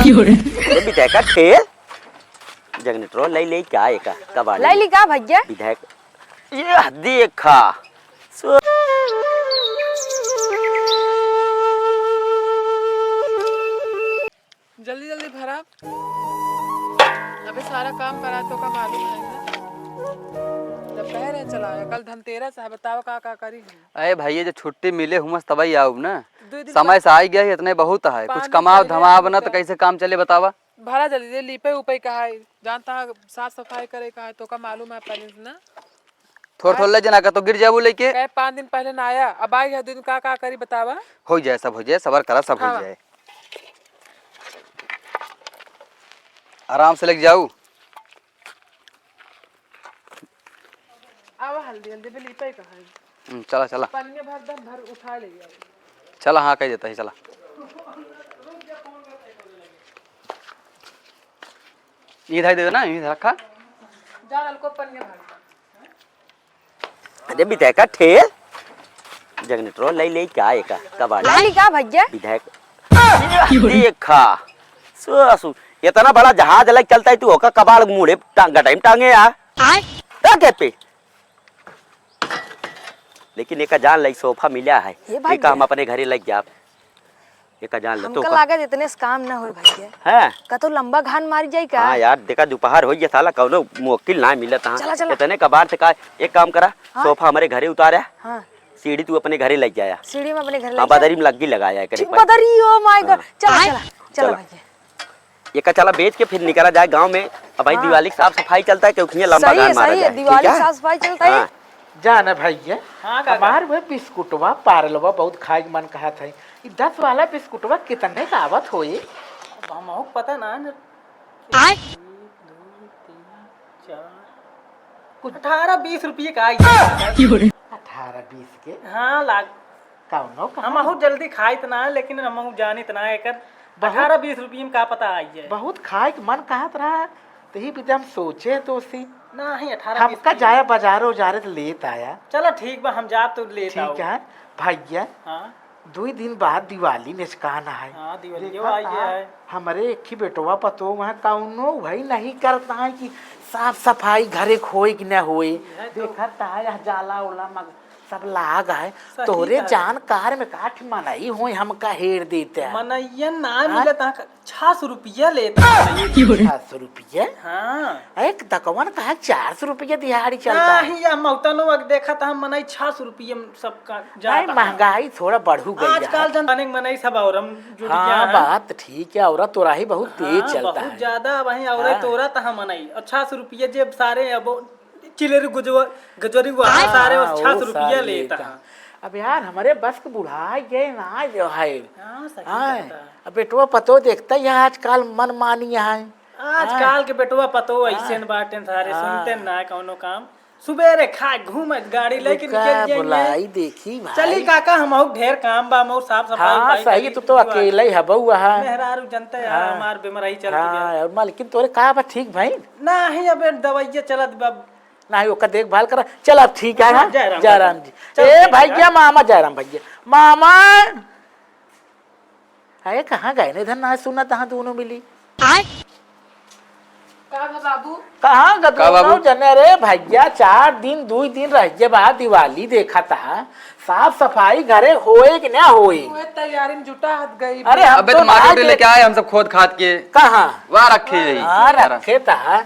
अरे विधायक ठेल जगनेट्रो लई लई क्या एका कबाड़ लई ली का भैया विधायक ये देखा जल्दी जल्दी भरा। अबे सारा काम करा तो का मालूम है ना। दोपहर है चला कल धनतेरस है बताओ का करी। अरे भाई जो छुट्टी मिले हुमस तभी आऊ ना समय समय से आ गया है इतने बहुत है कुछ कमाओ धमाओ बना तो कैसे काम चले बतावा। भरा जल्दी जल्दी लीपे ऊपे कहा है जानता है साफ सफाई करे का है तो का मालूम है पहले से ना। थोड़ा थोड़ा ले जना का तो गिर जाबू लेके कहे 5 दिन पहले ना आया अब आई है दिन का करी बतावा। हो जाए सब हो जाए सबर करा सब हो हाँ। जाए आराम से लग जाऊ। आवा हल्दी हल्दी पे लीपे कहा है चला चला पन्ने भर दम भर उठा ले गया चला हाँ कह देता है चला इधर दे दो ना इधर रखा जा नल को पन्ने भर। अरे विधायक ठेल जगनेट्रो लई लई क्या एका कबाड़ लई ली का भैया विधायक ये देखा ससुर इतना बड़ा जहाज अलग चलता है तू होका कबाड़ मुड़े टाइम टांगे यार क्या कहते लेकिन एक जान लई सोफा मिला है एक हम अपने घरे लग जा एक जान ले तो हमका लागत इतने से काम ना होई भैया है का तो लंबा घान मारी जाई का। हाँ यार देखा दोपहर हो गया साला कौनो मुवक्किल ना मिलत चला, हां चला। इतने कबाड़ से का एक काम करा सोफा हमारे घरे उतारा हां सीढ़ी तू अपने घरे लग जाया सीढ़ी में अपने घर हां ले बदरी में लगी लगाया करे बदरी ओ माय गॉड चला चला चला भैया ये का चला बेच के फिर निकला जाए गांव में अब भाई दिवाली की साफ सफाई चलता है क्योंकि लंबा सही गान है मारा सही जाए है दिवाली साफ सफाई चलता है। जाना भैया हमार वे बिस्कुटवा पारलवा बहुत खाए के मन कहा था 10 वाला बिस्कुटवा कितने का आवत होई हमहू पता ना 18-20 रुपये का आई 18-20 के हाँ लाग कौनो का हमहू जल्दी खाइत ना लेकिन हमहू जानित ना एकर 18-20 रुपये में का पता आई है बहुत खाए के मन कहत रहा तो ही हम सोचे तो सी ना ही 18-20 हमका जाया बाजारो जारे तो लेत आया चलो ठीक बा हम जाब तो लेता ठीक है भैया हाँ 2 दिन बाद दिवाली निचकाना है हाँ दिवाली देखा आई है हमारे एक ही बेटवा पतो वहाँ कौनो वही नहीं करता है कि साफ सफाई घरे खोई कि न होए देखता है जाला उला मग सब लाग है तोरे जानकार में काठ मनई होई हमका हेर देते हैं मनैया ना मिलत 600 रुपया लेता 700 रुपये हाँ एक दकवन कहा 400 रुपये दिहाड़ी चलता है नहीं हम मौतनो देखा था हम मनई 600 रुपये में सबका नहीं महंगाई थोड़ा बढ़ू गई है आजकल जनताने मनई सब और हम जुड़ गया हाँ है। बात ठीक है औरत तोरा ही बहुत तेज हाँ, चलता बहुत है ज्यादा वही और तोरा तहा मनई 600 रुपये जेब सारे अब चिलेर गजरी वहाँ सारे 600 रुपया लेता है। अब यार हमारे बस के बुढ़ा गए ना जो है हाँ, सही हाँ, कहता है। अब बेटवा पतो देखता है आजकल मन मानी है आजकल के बेटवा पतो ऐसे न बाटे सारे सुनते ना कोनो काम सुबेरे खा घूम गाड़ी लेके निकल बुलाई जाएंगे देखी भाई चली काका हम ढेर काम बा मोर साफ सफाई हाँ सही तो अकेले ही हबऊ है मेहरारू जनता है हमार बीमारी चल हाँ और लेकिन तोरे कहा बा ठीक भाई ना ही अब दवाइया चलत बा नहीं ओका देखभाल करा चल अब ठीक है हाँ जयराम जयराम जी चल ए ठीक भैया है। मामा जयराम भैया मामा अरे कहाँ गए ने धन ना सुना तहाँ दोनों मिली का था बाबू कहाँ का बाबू? गए जने रे भैया 4 दिन 2 दिन रह गए बाद दिवाली देखा था साफ सफाई घरे होए कि ना होए तू तैयारी में जुटा हाथ गई अरे हम अबे तो मार्केट लेके आए हम सब खोद खाद के कहाँ वहाँ रखे यही हाँ रखे था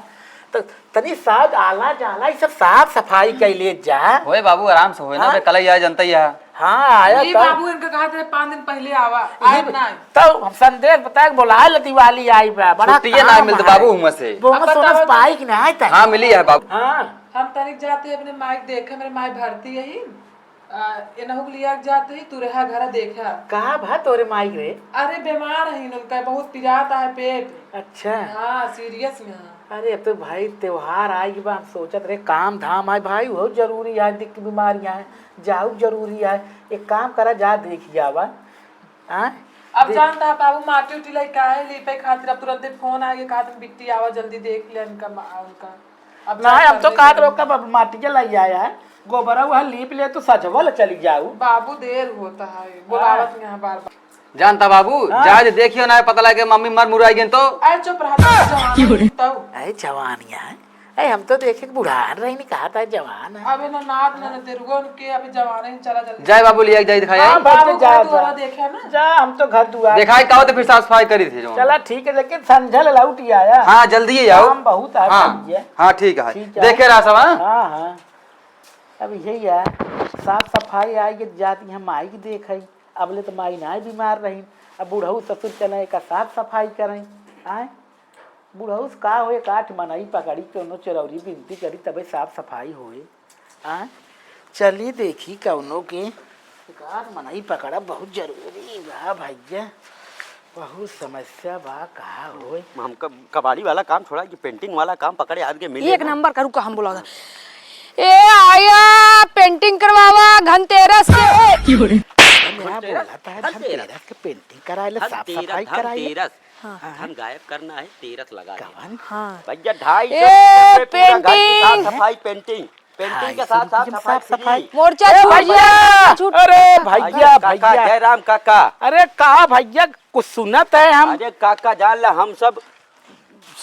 तो तनी साथ आला जाला ये सब साफ सफाई कैले जा होए बाबू आराम से होए ना बे कल ही आए जनता ही है हाँ आया ये बाबू इनका कहा था 5 दिन पहले आवा आए ना तो हम संदेश बता के बोला ले दिवाली आई बा बड़ा छुट्टी ना मिलते बाबू हुआ से वो मत सोना पाई कि नहीं था हाँ मिली है बाबू हाँ हम तनिक जाते हैं अपने माइक देखे मेरे माई भरती यही इनहु लिया जाते ही तू रहा घर देखा कहा भा तोरे माई रे अरे बीमार है उनका बहुत पिराता है पेट अच्छा हाँ सीरियस में अरे अब तो भाई त्योहार आएगी बा हम सोचत रहे काम धाम आए भाई वो जरूरी है दिक्कत बीमारियां हैं जाऊ जरूरी है एक काम करा जा देख जावा हाँ अब जानता है बाबू माटी उटी लेके आए लीपे खातिर अब तुरंत फोन आ गया कहा तुम बिट्टी आवा जल्दी देख ले उनका अब नहीं अब तो काट रोका माटी के लाई आया है गोबरा वह लीप ले तो सजवल चली जाऊ बाबू देर होता है बुलावत में बार बार जानता बाबू जाज देखियो ना पता लगे मम्मी मर मुराई गई तो अरे चुप रहा जवान तब अरे जवानिया अरे हम तो देखे बुढ़ान रही नहीं कहा था जवान है। अबे ना नाथ ना तेरुगो उनके अभी जवान है चला जल्दी जाए बाबू लिया जाए दिखाया हाँ, बाबू जा दोबारा देखे ना जा हम तो घर दुआ दिखाई का हो तो फिर साफ सफाई करी थी जो चला ठीक है लेकिन संझल लौट ही आया। हाँ जल्दी ही आओ। काम बहुत है हाँ भैया। हाँ ठीक है ठीक है। देखे रहा सब हाँ हाँ हाँ अब यही है साफ सफाई आई के जाती है माई की देख है अबले तो माई ना बीमार रही अब बुढ़ऊ ससुर चले का साफ सफाई करें आए बुढ़ऊ का होए काठ मनाई पकड़ी कोनो चरौरी बिनती करी तबे साफ सफाई होए आए चलिए देखी कौनों के काठ मनाई पकड़ा बहुत जरूरी बा भैया बहुत समस्या बा कहा होए हम कबाड़ी वाला काम छोड़ा कि पेंटिंग वाला काम पकड़े आज के मिले एक नंबर करू का हम बोला था ए आया पेंटिंग करवावा धनतेरस के मैं बोला था धनतेरस के पेंटिंग कराए साफ सफाई कराए धन गायब करना है 13 लगा कवन हाँ भैया 250 ए, पूरा घर की पेंटिंग! साफ सफाई पेंटिंग पेंटिंग के साथ साथ साफ सफाई मोर्चा छूट गया छूट अरे भैया काका भैया जयराम काका अरे कहा भैया कुछ सुनत है हम अरे काका जान ला हम सब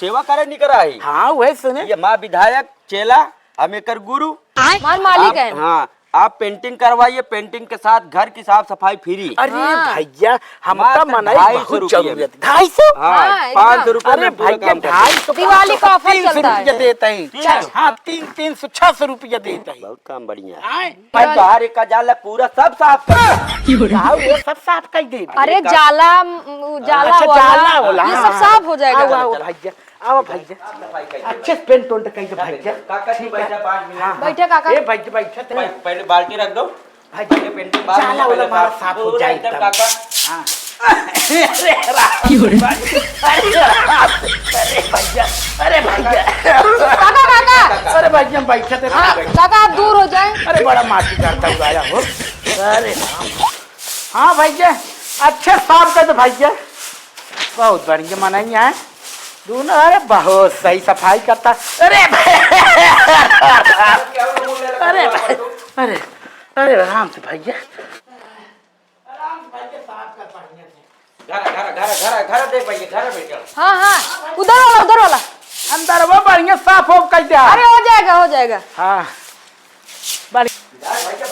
सेवा करे नहीं करा है हाँ वही सुने ये माँ विधायक चेला हम एकर गुरु मान मालिक है हाँ आप पेंटिंग करवाइए पेंटिंग के साथ घर की साफ सफाई फ्री अरे हाँ। भैया हमका मात्र मनाई 250 बहुत रुपये जरूरत 250 हाँ हाँ, 500 एकदम। रुपये अरे में पूरा भैया काम करते हैं। 250 दिवाली का ऑफर 300 चलता है। रुपया देते हैं तीन। हाँ 300 600 रुपया देते हैं बहुत काम बढ़िया है आए, मैं बाहर एक का जाला पूरा सब साफ कर कहा वो सब साफ कर दे अरे जाला जाला अच्छा जाला वाला वाला ये हाँ, सब साफ हो आओ जाएगा आओ भैया आओ भैया अच्छे से पेंट उंट कर दो भैया काका ठीक बैठा 5 मिनट बैठे काका ए भैया बैठा थे पहले बाल्टी रख दो पहले पेंटिंग बाद जाला वाला हमारा साफ हो जाए एकदम एकदम। काका हाँ अरे भैया काका काका अरे भैया बैठा थे हाँ काका आप दूर हो जाए अरे बड़ा माटी करता हुआ आया हो अरे हाँ भैया अच्छे साफ कर दो भैया बहुत बढ़िया मनाई है दोनों अरे बहुत सही सफाई करता अरे अरे अरे अरे आराम से भैया आराम से भैया साफ कर बढ़िया से घर दे भैया घर बैठो हाँ हाँ उधर वाला अंदर वो बढ़िया साफ हो कर दिया अरे हो जाएगा हाँ बढ़िया भैया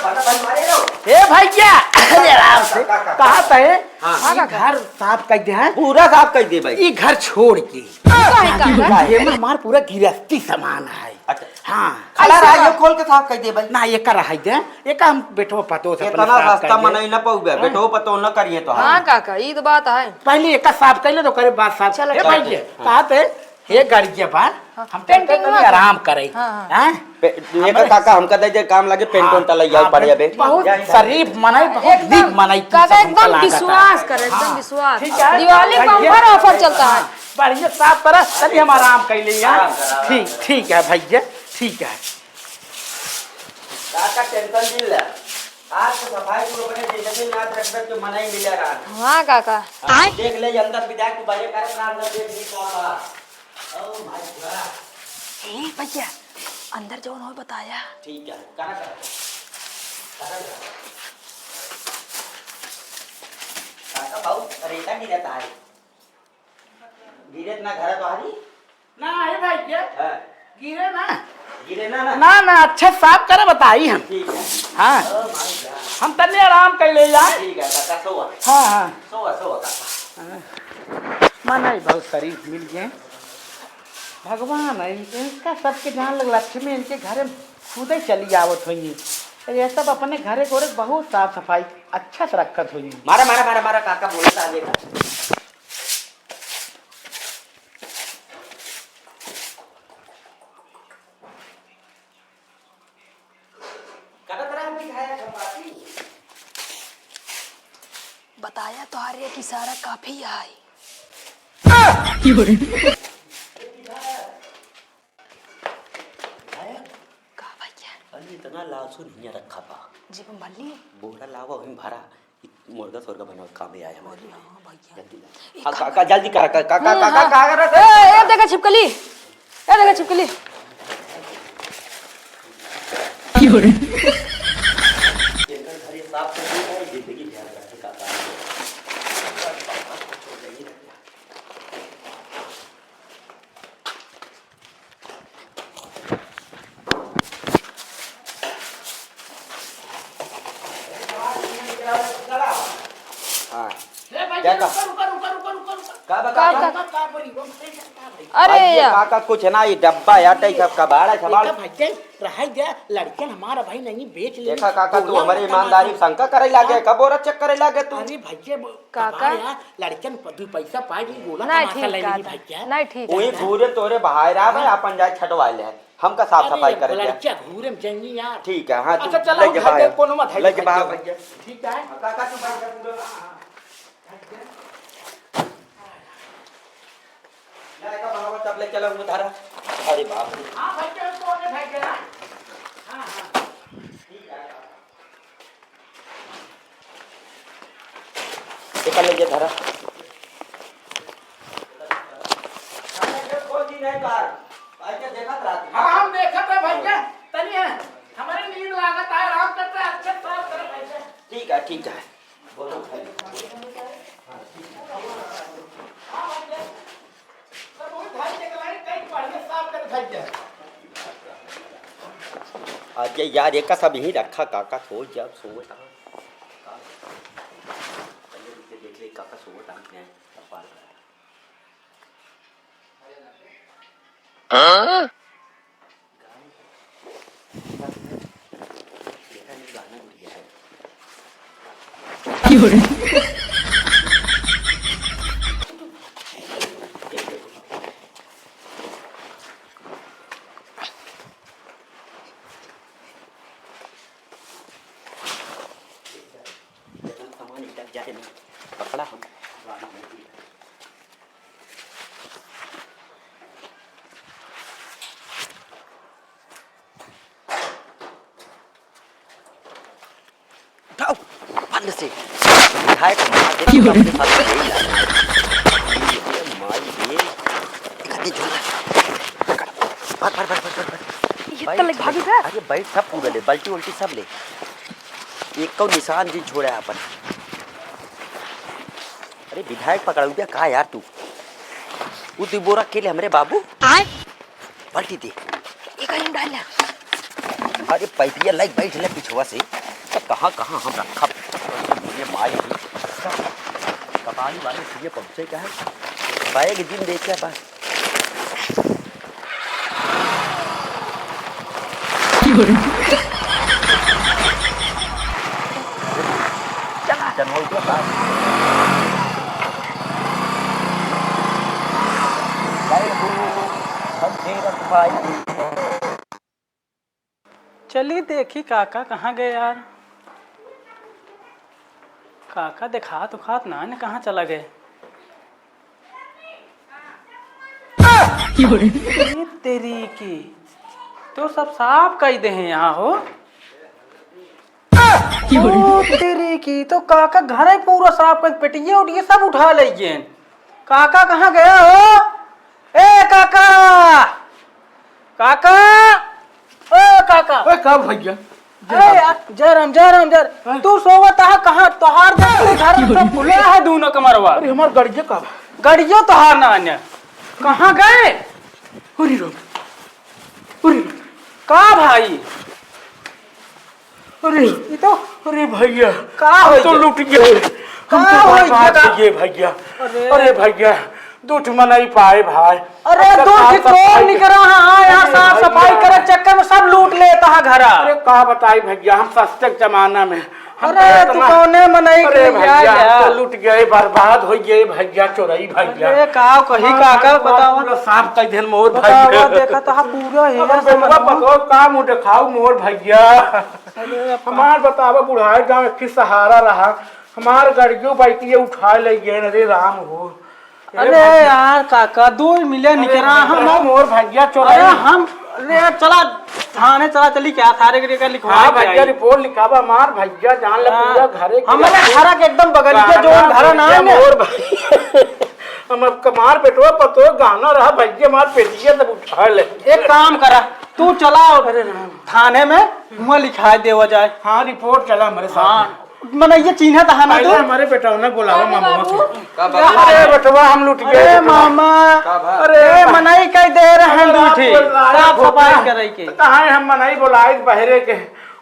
भला मारे रो ए भैया अरे आराम से कहा थे हाँ घर साफ कर दिया है पूरा साफ कर दे भाई ये घर छोड़ के काका ये में हमार पूरा गृहस्थी सामान है अच्छा हाँ खड़ा रहा ये खोल के साफ कर दे भाई ना ये कर है दे ये काम बेटो पतो से इतना सस्ता मनाई ना पाऊबे बेटो पतो न करिए तो हाँ काका ये तो बात है पहले एक साफ कर ले तो करे बात साफ चलो, ए चलो। भैया कहा थे ये गड़िया बार हम पेंटिंग पेंटिंग में आराम करे हाँ, हैं एक काका हमका दे काम लगे पेंट उंट लइया बढ़िया बे बहुत शरीफ मनाई बहुत नीक मनाई काका एकदम विश्वास करे एकदम विश्वास ठीक है दिवाली भैया। बम्पर ऑफर चलता है बढ़िया साफ करा चलिए हम आराम कर ले ठीक ठीक है भैया ठीक है काका टेंशन दिल आज तो सफाई को अपने जिंदगी में याद रखबे तो मनाई मिले रहा हाँ काका देख ले अंदर विधायक को बाजे करे प्राण न देख नहीं पावा ओ भाई पूरा ए भैया अंदर जो हो बताया ठीक है करा काका बहुत रेता गिरता है गिरे ना घर तो हारी ना है भैया हां गिरे ना गिरे ना ना ना अच्छे साफ करे बताई हम ठीक है हाँ ओ माय गॉड हम तन्ने आराम कर ले जा ठीक है काका सोवा हाँ हाँ सोवा काका मनाई बहुत शरीफ मिल गए भगवान है इनका सबके जान लग लक्ष्मी इनके घर में खुद ही चली आवत हुई ये सब अपने घरे गोरे बहुत साफ सफाई अच्छा से रखत हुई मारा मारा मारा मारा काका बोलता आगे का बताया तो हर एक इशारा काफी है का भैया अरे इतना लासू नहीं रखा पा जीप में भरली बोरा लावा वहीं भरा मुर्गा सोरगा बना काम में आया हमारे हाँ भैया जल्दी ला काका जल्दी कर काका काका काका कर ए देखा छिपकली ए देखा छिपकली घरे साफ कर दी है जिंदगी ध्यान रखे काका का बता अरे ये यार काका कुछ ना ये डब्बा या टाइप का कबाड़ है कबाड़। भैया रह गया लड़कियां हमारा भाई नहीं बेच ले। देखा काका तू हमारी ईमानदारी शंका करे लागे कब औरत चेक करे लागे तू। अरे भैया काका? लड़कियन दू पैसा पाएगी गोला नहीं तमाशा ले ठीक लेगी काका भैया। नहीं ठीक वही काका। घूरे तोरे बाहर आवे अपन जाए छटवा ले हमका साफ सफाई करे दे। लड़कियां घूरे में जाएंगी यार। ठीक है हां तू अच्छा चलो लेके भाई बाहर कोनो मत है लेके बाहर भैया। ठीक है काका तू भाई का पूरा लाएगा बाबा तब ले चलो उधर। अरे बाप रे हां भैया कौन है भैया। हां हां ठीक है निकल ले धरा कोई नहीं बाहर भाई के देखत रहती। हां हम देखत है भैया तनी है हमारे नींद लागत है आराम करते हैं अच्छे साफ कर भैया। ठीक है बोलो भाई। हां भैया सब वो भाई के कलाई कई पढ़ने साफ कर भैया। आज यार एक का सब यही रखा काका सो जब सोता पहले देख ले काका सोता है कपाल हां पकड़ा हम उठाओ बंद से खाए तो मार दे अपने साथ यही लाना है मार ये कदे झोला पर ये तले भागी था। अरे बैठ सब पूरा ले बाल्टी उल्टी सब ले एक को निशान जी छोड़ा अपन। अरे विधायक पकड़ा दिया कहा यार तू वो तू बोरा के ले हमरे बाबू बाल्टी दे ये कहीं डाल ले। अरे पैपिया लाइक बैठ ले पिछवा से कहाँ कहाँ हम रखा ये मारी कपाली वाले ये पहुंचे क्या है बैग दिन देखे बस चल हो गया बात हम तेरा भाई चलिए देखी काका कहाँ गए यार। काका दिखात उखात ना ने कहाँ चला गए। ये तेरी की तो सब साफ कर दे हैं यहाँ हो। ओ तेरी की तो काका घर ही पूरा साफ कर पेटिए उठिए सब उठा लीजिए। काका कहाँ गया हो। ए काका काका ओ काका ओए कब भैया जयराम तू सोवत है कहाँ तोहार घर सब खुले है दोनों कमरवा। अरे हमार गड़िया कब गड़ियो तोहार ना अन्य कहाँ गए। अरे रो का भाई अरे ये तो अरे भैया का हो तो लूट गए हम का तो हो बर्बाद गया? हो गए भैया। अरे। अरे भैया दूठ में नहीं पाए भाई। अरे अच्छा, दूर साफ की सफाई कौन निकल रहा है यहाँ अरे साफ सफाई भैया। करे चक्कर में सब लूट लेता है घर। अरे का बताई भैया हम सस्ते के जमाना में हम अरे तो तू इतना- कौने मनाई अरे के भैया यार। हम तो लूट गए बर्बाद हो गए भैया चोरई भैया। अरे का कही काका बताओ पूरा साफ कर देन मोर बताओ भैया। देखा तो पूरा अगर है बेटवा पको का मुंह दिखाओ मोर भैया। हमार बतावा बुढ़ाए गाँव की सहारा रहा हमार गड़ियों बैठिए उठा ले गए। अरे राम हो अरे यार काका दो मिले निकरा हम मोर भैया अरे चोरई। हम अरे चला थाने चला चली क्या थारे के लिखवा हाँ भैया रिपोर्ट लिखावा मार भैया जान ले पूरा घरे के हमारे घर के एकदम बगल के जो घर ना है मोर भैया हम कमार बेटवा पतो गाना रहा भैया मार पेटिया तब उठा ले। एक काम करा तू चला थाने में मुँह लिखा देवा जाए। हाँ रिपोर्ट चला हमारे साथ। हाँ मैंने ये चिन्ह था ना पहले तू हमारे बेटा ने बुलावा मामा के। अरे अरे बेटवा हम लूट गए। अरे मामा अरे मनाई कई दे रहे हैं रूठी साफ सफाई करे के। कहाँ हम मनाई बुलाए बहरे के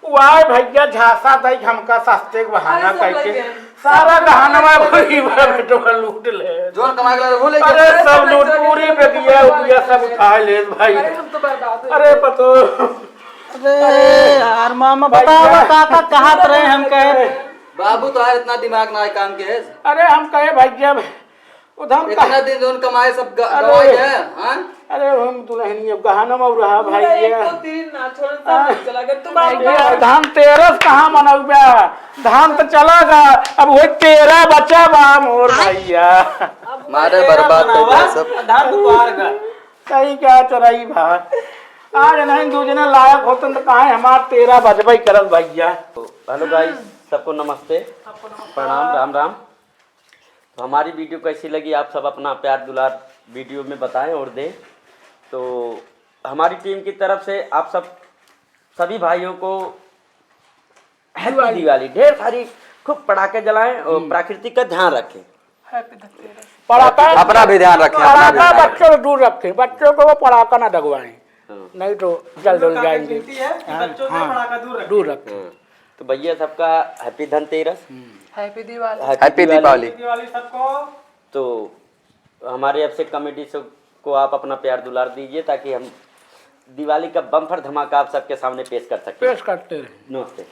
वो आए भैया झांसा दई हमका सस्ते के बहाना करके सारा गहनवा भरीबा बेटवा लूट ले। जो कमाए के वो लेके अरे सब लूट पूरी बेगिया उबिया सब उठा ले भाई। अरे हम तो बर्बाद हो अरे पतो अरे यार मामा बताओ काका कहाँ पर रहे हम कह रहे बाबू तो यार इतना दिमाग ना है काम के। अरे हम कहे भैया उधम इतना दिन जोन कमाए सब गवाए है। हां अरे हम दुल्हनिया गहनवा रहा गया। भाई। एक तो तीन ना छोड़ सब चला गया तुम धान 13 कहाँ मनौबा धान तो चलागा अब वही 13 बचा बा मोर भैया। मारे बर्बाद कर दिया सब। धान दुआर का सही क्या चराई भा आज नहीं दूजना लायक होतन तो कहा हमार 13 बजबई करल भैया। हेलो गाइस, सबको नमस्ते, प्रणाम, राम राम। तो हमारी वीडियो कैसी लगी आप सब अपना प्यार दुलार वीडियो में बताएं और दें। तो हमारी टीम की तरफ से आप सब सभी भाइयों को हैप्पी दिवाली, ढेर सारी खूब पटाखे जलाएं और प्रकृति का ध्यान रखें। हैप्पी धनतेरस। पड़ाका अपना भी ध्यान रखें, अपना भी पड़ाका ध्यान बच्चों को दूर रखें, बच्चों को वो पड़ाका ना दगवाएं हाँ। नहीं तो जल जल जाएंगे। बच्चों से पटाखा दूर रखें। दूर रखें। हाँ। तो भैया सबका happy Dhanteras, happy Diwali. Happy Deepavali. Diwali सबको। तो हमारे अभिषेक कमेटी से को आप अपना प्यार दुलार दीजिए ताकि हम दिवाली का बम्पर धमाका आप सबके सामने पेश कर सकें। पेश करते रहे। नमस्ते।